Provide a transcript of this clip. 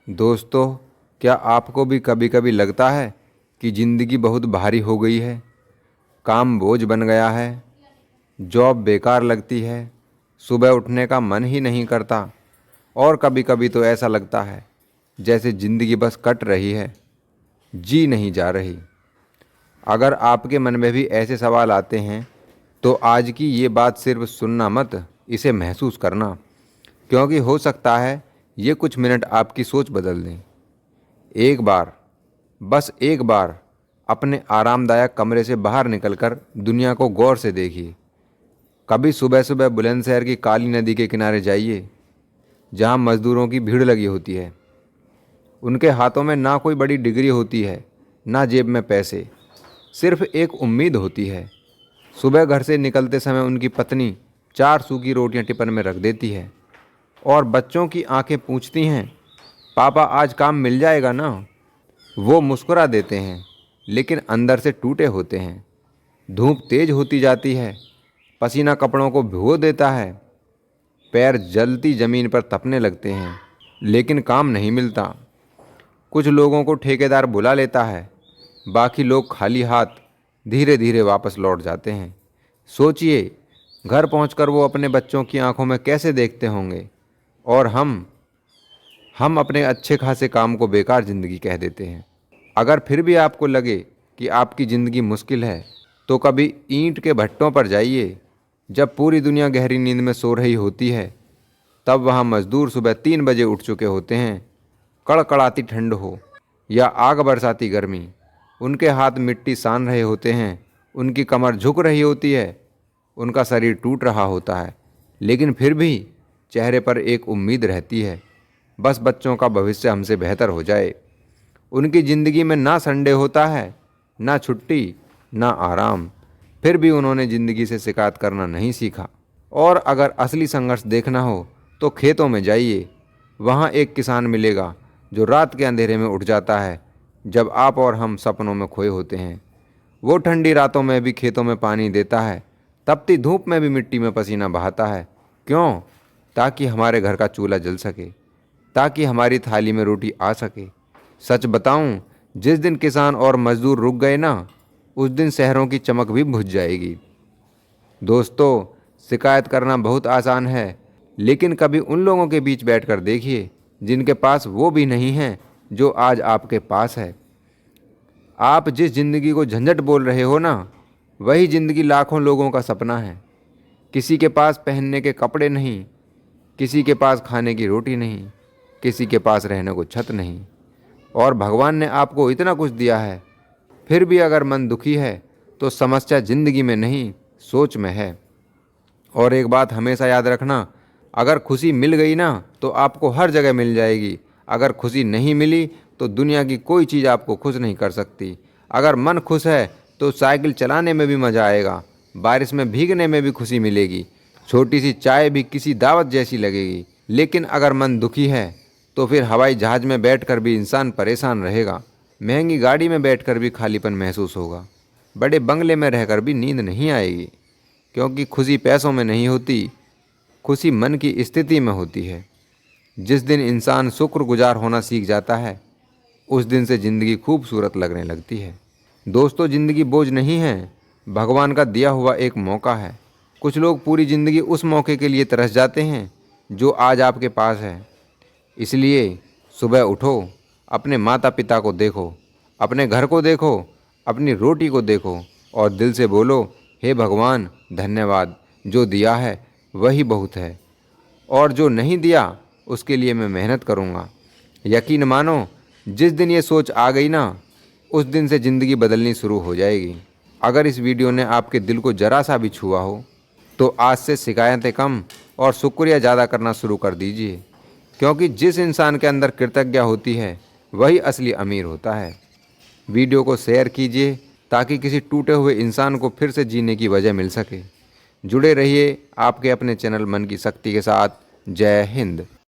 दोस्तों, क्या आपको भी कभी कभी लगता है कि ज़िंदगी बहुत भारी हो गई है, काम बोझ बन गया है, जॉब बेकार लगती है, सुबह उठने का मन ही नहीं करता और कभी कभी तो ऐसा लगता है जैसे ज़िंदगी बस कट रही है, जी नहीं जा रही। अगर आपके मन में भी ऐसे सवाल आते हैं तो आज की ये बात सिर्फ सुनना मत, इसे महसूस करना, क्योंकि हो सकता है ये कुछ मिनट आपकी सोच बदल दें। एक बार, बस एक बार अपने आरामदायक कमरे से बाहर निकलकर दुनिया को गौर से देखिए। कभी सुबह सुबह बुलंदशहर की काली नदी के किनारे जाइए, जहाँ मज़दूरों की भीड़ लगी होती है। उनके हाथों में ना कोई बड़ी डिग्री होती है, ना जेब में पैसे, सिर्फ एक उम्मीद होती है। सुबह घर से निकलते समय उनकी पत्नी 4 सूखी रोटियां टिफ़िन में रख देती है और बच्चों की आंखें पूछती हैं, पापा आज काम मिल जाएगा ना? वो मुस्कुरा देते हैं, लेकिन अंदर से टूटे होते हैं। धूप तेज होती जाती है, पसीना कपड़ों को भिगो देता है, पैर जलती ज़मीन पर तपने लगते हैं, लेकिन काम नहीं मिलता। कुछ लोगों को ठेकेदार बुला लेता है, बाकी लोग खाली हाथ धीरे धीरे वापस लौट जाते हैं। सोचिए, घर पहुंचकर वो अपने बच्चों की आंखों में कैसे देखते होंगे, और हम अपने अच्छे खासे काम को बेकार ज़िंदगी कह देते हैं। अगर फिर भी आपको लगे कि आपकी ज़िंदगी मुश्किल है, तो कभी ईंट के भट्टों पर जाइए। जब पूरी दुनिया गहरी नींद में सो रही होती है, तब वहाँ मज़दूर सुबह 3 बजे उठ चुके होते हैं। कड़कड़ाती ठंड हो या आग बरसाती गर्मी, उनके हाथ मिट्टी सान रहे होते हैं, उनकी कमर झुक रही होती है, उनका शरीर टूट रहा होता है, लेकिन फिर भी चेहरे पर एक उम्मीद रहती है, बस बच्चों का भविष्य हमसे बेहतर हो जाए। उनकी ज़िंदगी में ना संडे होता है, ना छुट्टी, ना आराम, फिर भी उन्होंने ज़िंदगी से शिकायत करना नहीं सीखा। और अगर असली संघर्ष देखना हो तो खेतों में जाइए। वहाँ एक किसान मिलेगा जो रात के अंधेरे में उठ जाता है, जब आप और हम सपनों में खोए होते हैं। वो ठंडी रातों में भी खेतों में पानी देता है, तपती धूप में भी मिट्टी में पसीना बहाता है। क्यों? ताकि हमारे घर का चूल्हा जल सके, ताकि हमारी थाली में रोटी आ सके। सच बताऊं, जिस दिन किसान और मजदूर रुक गए ना, उस दिन शहरों की चमक भी बुझ जाएगी। दोस्तों, शिकायत करना बहुत आसान है, लेकिन कभी उन लोगों के बीच बैठकर देखिए जिनके पास वो भी नहीं है जो आज आपके पास है। आप जिस ज़िंदगी को झंझट बोल रहे हो ना, वही ज़िंदगी लाखों लोगों का सपना है। किसी के पास पहनने के कपड़े नहीं, किसी के पास खाने की रोटी नहीं, किसी के पास रहने को छत नहीं, और भगवान ने आपको इतना कुछ दिया है। फिर भी अगर मन दुखी है तो समस्या ज़िंदगी में नहीं, सोच में है। और एक बात हमेशा याद रखना, अगर खुशी मिल गई ना तो आपको हर जगह मिल जाएगी। अगर खुशी नहीं मिली तो दुनिया की कोई चीज़ आपको खुश नहीं कर सकती। अगर मन खुश है तो साइकिल चलाने में भी मज़ा आएगा, बारिश में भीगने में भी खुशी मिलेगी, छोटी सी चाय भी किसी दावत जैसी लगेगी। लेकिन अगर मन दुखी है तो फिर हवाई जहाज़ में बैठकर भी इंसान परेशान रहेगा, महंगी गाड़ी में बैठकर भी खालीपन महसूस होगा, बड़े बंगले में रहकर भी नींद नहीं आएगी। क्योंकि खुशी पैसों में नहीं होती, खुशी मन की स्थिति में होती है। जिस दिन इंसान शुक्रगुजार होना सीख जाता है, उस दिन से ज़िंदगी खूबसूरत लगने लगती है। दोस्तों, ज़िंदगी बोझ नहीं है, भगवान का दिया हुआ एक मौका है। कुछ लोग पूरी ज़िंदगी उस मौके के लिए तरस जाते हैं जो आज आपके पास है। इसलिए सुबह उठो, अपने माता पिता को देखो, अपने घर को देखो, अपनी रोटी को देखो और दिल से बोलो, हे भगवान धन्यवाद, जो दिया है वही बहुत है, और जो नहीं दिया उसके लिए मैं मेहनत करूँगा। यकीन मानो, जिस दिन ये सोच आ गई ना, उस दिन से ज़िंदगी बदलनी शुरू हो जाएगी। अगर इस वीडियो ने आपके दिल को ज़रा सा भी छुआ हो तो आज से शिकायतें कम और शुक्रिया ज़्यादा करना शुरू कर दीजिए, क्योंकि जिस इंसान के अंदर कृतज्ञता होती है वही असली अमीर होता है। वीडियो को शेयर कीजिए ताकि किसी टूटे हुए इंसान को फिर से जीने की वजह मिल सके। जुड़े रहिए आपके अपने चैनल मन की शक्ति के साथ। जय हिंद।